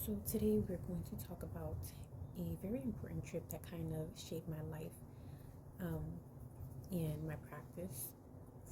So today we're going to talk about a very important trip that kind of shaped my life um, and my practice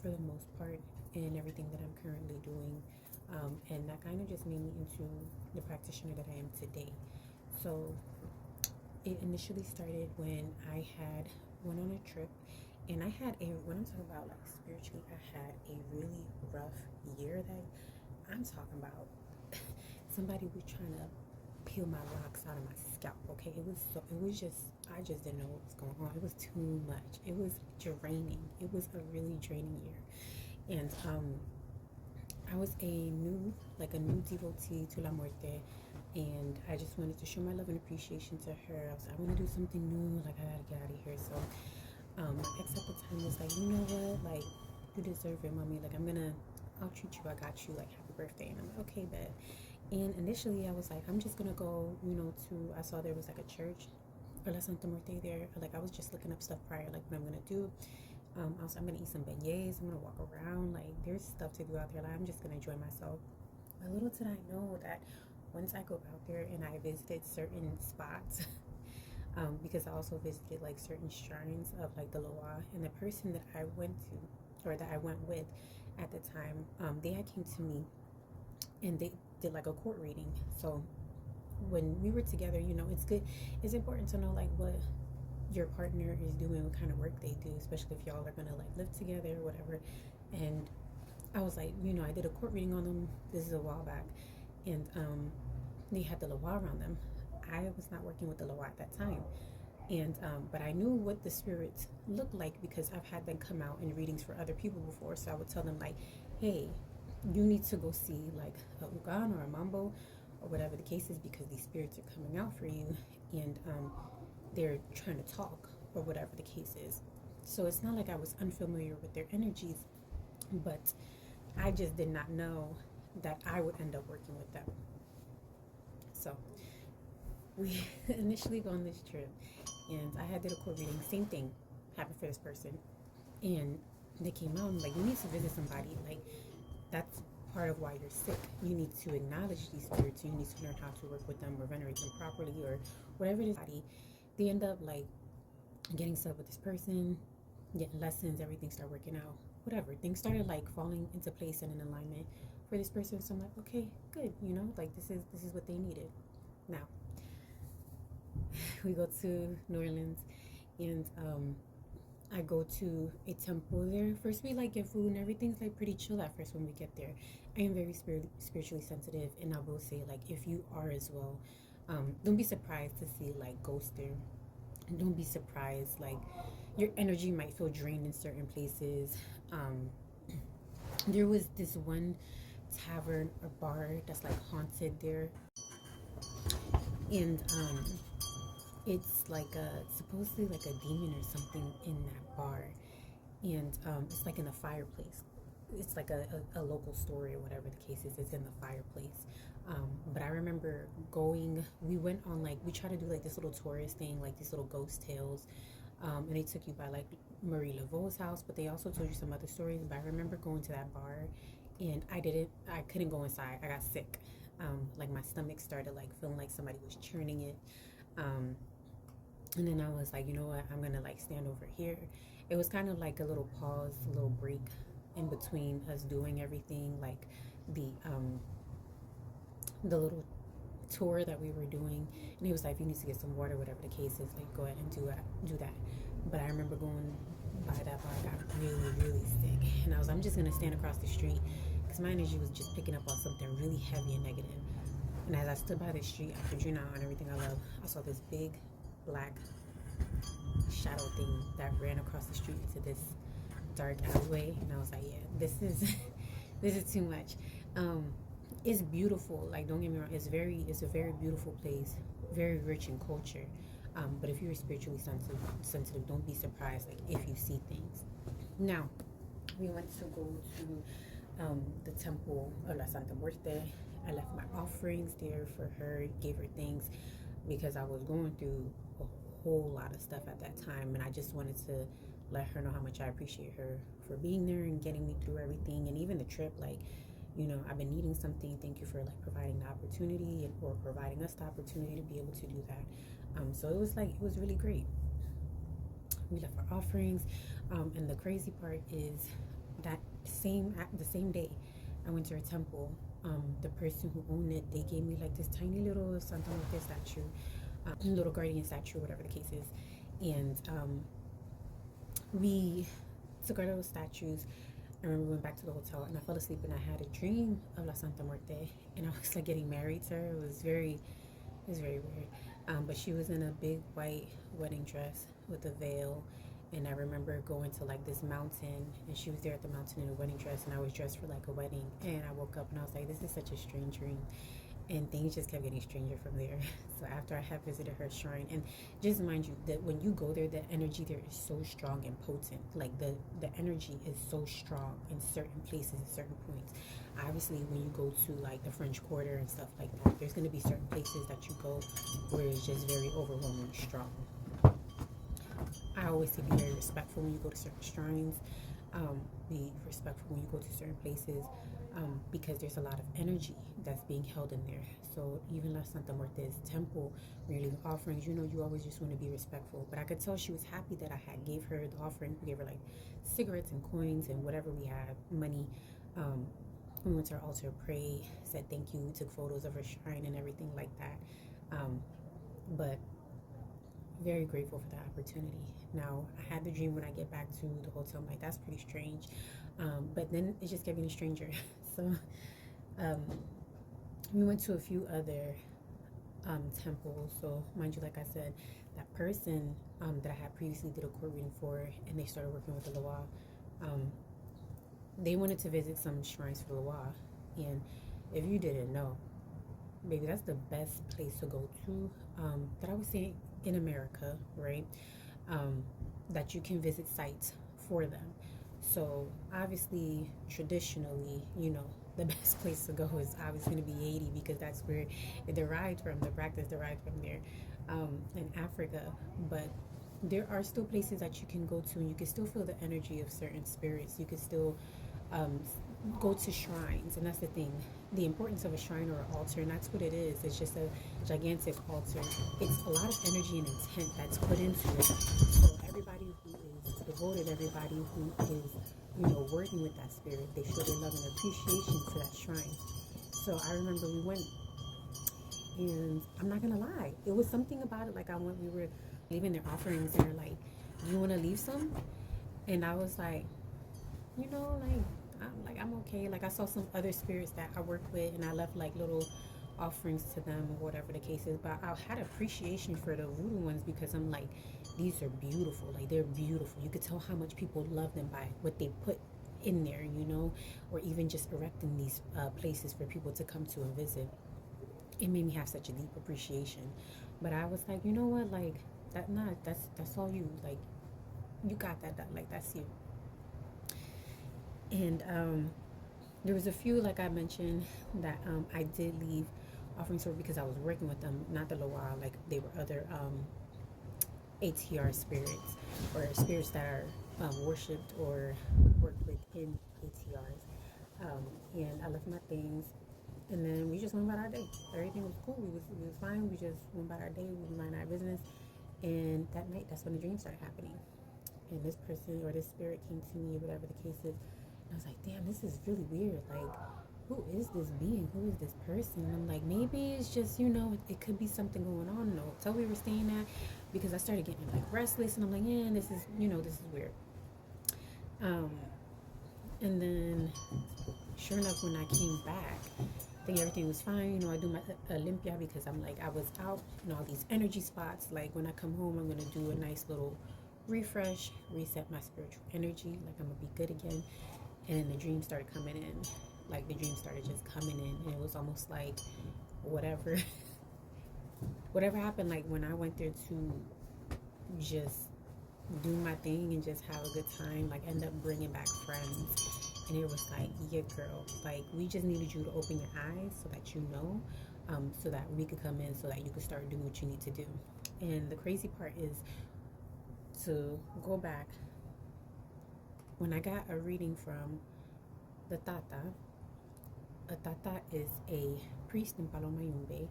for the most part, and everything that I'm currently doing. And that kind of just made me into the practitioner that I am today. So it initially started when I had went on a trip, and I had a when I'm talking about like spiritually, I had a really rough year. That I'm talking about, somebody was trying to peel my locks out of my scalp. Okay, it was just, I just didn't know what was going on. It was too much. It was draining. It was a really draining year. And I was a new devotee to La Muerte, and I just wanted to show my love and appreciation to her. I want to do something new. Like, I gotta get out of here. So my ex at the time was like, you know what, like, you deserve it, mommy. Like, I'll treat you. I got you. Like, happy birthday. And I'm like, okay, bet. And initially, I was like, I'm just gonna go, I saw there was like a church or La Santa Muerte there. Like, I was just looking up stuff prior, like what I'm gonna do. Also, I'm gonna eat some beignets. I'm gonna walk around. Like, there's stuff to do out there. Like, I'm just gonna enjoy myself. But little did I know that once I go out there and I visited certain spots, because I also visited like certain shrines of like the Loa, and the person that I went to, or that I went with at the time, they had came to me and they did like a court reading. So when we were together, it's good. It's important to know like what your partner is doing, what kind of work they do, especially if y'all are gonna like live together or whatever. And I was like, I did a court reading on them. This is a while back, and they had the Loa around them. I was not working with the Loa at that time, and but I knew what the spirits looked like because I've had them come out in readings for other people before. So I would tell them like, hey, you need to go see like a Ugan or a Mambo or whatever the case is, because these spirits are coming out for you, and they're trying to talk or whatever the case is. So it's not like I was unfamiliar with their energies, but I just did not know that I would end up working with them. So we initially go on this trip, and I had did a court reading. Same thing happened for this person, and they came out and like, you need to visit somebody. Like, that's part of why you're sick. You need to acknowledge these spirits. You need to learn how to work with them or venerate them properly or whatever it is. They end up like getting set with this person, getting lessons, everything started working out. Whatever. Things started like falling into place and in alignment for this person. So I'm like, okay, good, like this is what they needed. Now we go to New Orleans, and I go to a temple there. First, we like get food, and everything's like pretty chill at first when we get there. I am very spiritually sensitive, and I will say, like, if you are as well, don't be surprised to see like ghosts there. Don't be surprised, like, your energy might feel drained in certain places. Um, there was this one tavern or bar that's like haunted there, and it's like supposedly like a demon or something in that bar, and it's like in the fireplace. It's like a local story or whatever the case is. It's in the fireplace. But I remember going. We went on like, we tried to do like this little tourist thing, like these little ghost tales. And they took you by like Marie Laveau's house, but they also told you some other stories. But I remember going to that bar, and I couldn't go inside. I got sick. Like, my stomach started like feeling like somebody was churning it. Um, and then I was like, you know what, I'm gonna like stand over here. It was kind of like a little pause, a little break in between us doing everything, like the the little tour that we were doing. And he was like, if you need to get some water, whatever the case is, like, go ahead and do that. But I remember going by that bar. I got really, really sick, and I'm just gonna stand across the street because my energy was just picking up on something really heavy and negative. And as I stood by the street after June out and everything I love, I saw this big black shadow thing that ran across the street into this dark alleyway, and I was like, yeah, this is this is too much. Um, it's beautiful. Like, don't get me wrong. It's a very beautiful place, very rich in culture. But if you're spiritually sensitive, don't be surprised like if you see things. Now, we went to go to the temple of La Santa Muerte. I left my offerings there for her, gave her things because I was going through a whole lot of stuff at that time, and I just wanted to let her know how much I appreciate her for being there and getting me through everything, and even the trip. Like, you know, I've been needing something. Thank you for like providing the opportunity or providing us the opportunity to be able to do that. So it was like, it was really great. We left our offerings. And the crazy part is that the same day I went to a temple. The person who owned it, they gave me like this tiny little Santa Muerte statue, little guardian statue, whatever the case is. And we took our little statues. I remember we went back to the hotel and I fell asleep and I had a dream of La Santa Muerte, and I was like getting married to her. It was very weird. But she was in a big white wedding dress with a veil. And I remember going to like this mountain, and she was there at the mountain in a wedding dress, and I was dressed for like a wedding. And I woke up and I was like, this is such a strange dream. And things just kept getting stranger from there. So after I had visited her shrine, and just mind you that when you go there, the energy there is so strong and potent. Like the energy is so strong in certain places at certain points. Obviously, when you go to like the French Quarter and stuff like that, there's going to be certain places that you go where it's just very overwhelming strong. I always say be very respectful when you go to certain shrines. Be respectful when you go to certain places, because there's a lot of energy that's being held in there. So even La Santa Muerte's temple, when you're leaving offerings, you know, you always just want to be respectful. But I could tell she was happy that I had gave her the offering. We gave her like cigarettes and coins and whatever we had, money. We went to our altar, prayed, said thank you, took photos of her shrine and everything like that. But very grateful for that opportunity. Now, I had the dream when I get back to the hotel. I'm like, that's pretty strange. But then it just kept getting stranger. So we went to a few other temples. So mind you, like I said, that person that I had previously did a court reading for, and they started working with the Loa. They wanted to visit some shrines for the Loa. And if you didn't know, baby, that's the best place to go to, that I would say in America, right? That you can visit sites for them. So obviously, traditionally, you know, the best place to go is obviously going to be Haiti, because that's where it derived from, the practice derived from there, in Africa. But there are still places that you can go to, and you can still feel the energy of certain spirits. You can still go to shrines, and that's the thing. The importance of a shrine or an altar, and that's what it is. It's just a gigantic altar. It's a lot of energy and intent that's put into it. So everybody who is devoted, everybody who is, you know, working with that spirit, they show their love and appreciation to that shrine. So I remember we went, and I'm not gonna lie, it was something about it. Like we were leaving their offerings, and they're like, "Do you want to leave some?" And I was like, you know, I'm okay. Like I saw some other spirits that I worked with, and I left like little offerings to them or whatever the case is. But I had appreciation for the voodoo ones, because I'm like, these are beautiful. Like they're beautiful. You could tell how much people love them by what they put in there, you know, or even just erecting these places for people to come to and visit. It made me have such a deep appreciation. But I was like, you know what, like that's all you, like you got that like that's you. And there was a few, like I mentioned, that I did leave offerings for, because I was working with them, not the Loa. Like they were other ATR spirits, or spirits that are worshipped or worked with in ATRs. And I left my things, and then we just went about our day. Everything was cool. We was fine. We just went about our day. We minded our business. And that night, that's when the dream started happening. And this person or this spirit came to me, whatever the case is. And I was like, damn, this is really weird. Like, who is this being? Who is this person? And I'm like, maybe it's just, you know, it could be something going on in the hotel we were staying at, because I started getting like restless, and I'm like, yeah, this is, you know, this is weird. And then sure enough, when I came back, I think everything was fine. You know, I do my Olympia, because I'm like, I was out in all these energy spots. Like when I come home, I'm going to do a nice little refresh, reset my spiritual energy. Like I'm going to be good again. And then the dream started coming in. Like the dream started just coming in. And it was almost like whatever, whatever happened, like when I went there to just do my thing and just have a good time, like end up bringing back friends. And it was like, yeah, girl, like we just needed you to open your eyes so that you know, so that we could come in, so that you could start doing what you need to do. And the crazy part is, to go back, when I got a reading from the Tata, A tata is a priest in Palo Mayombe.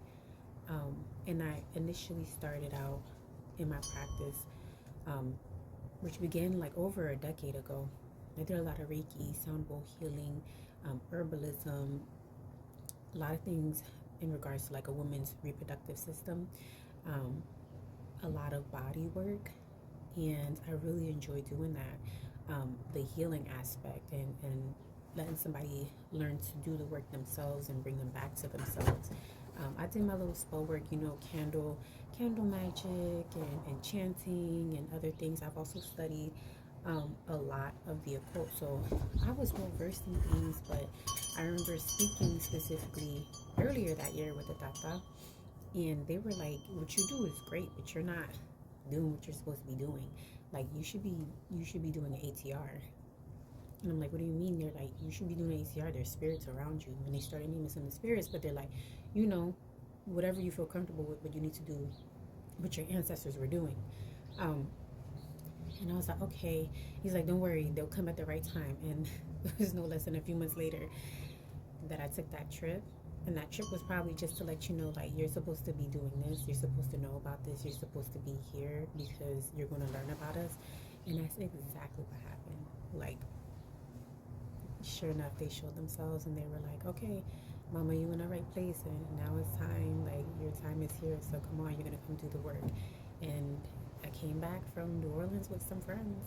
And I initially started out in my practice, um, which began like over a decade ago. I did a lot of Reiki, sound bowl healing, herbalism, a lot of things in regards to like a woman's reproductive system, um, a lot of body work, and I really enjoy doing that. The healing aspect and letting somebody learn to do the work themselves and bring them back to themselves. I did my little spell work, candle magic and chanting and other things. I've also studied a lot of the occult, so I was well versed in things. But I remember speaking specifically earlier that year with the Tata, and they were like, "What you do is great, but you're not doing what you're supposed to be doing. Like you should be doing an ATR." And I'm like, "What do you mean?" They're like, "You should be doing an ATR. There's spirits around you." And they started naming some of the spirits, but they're like, you know, whatever you feel comfortable with, but you need to do what your ancestors were doing. Um, and I was like, okay. He's like, don't worry, they'll come at the right time. And it was no less than a few months later that I took that trip. And that trip was probably just to let you know, like, you're supposed to be doing this, you're supposed to know about this, you're supposed to be here because you're going to learn about us. And that's exactly what happened. Like, sure enough, they showed themselves and they were like, okay, Mama, you in the right place, and now it's time. Like, your time is here, so come on, you're going to come do the work. And I came back from New Orleans with some friends,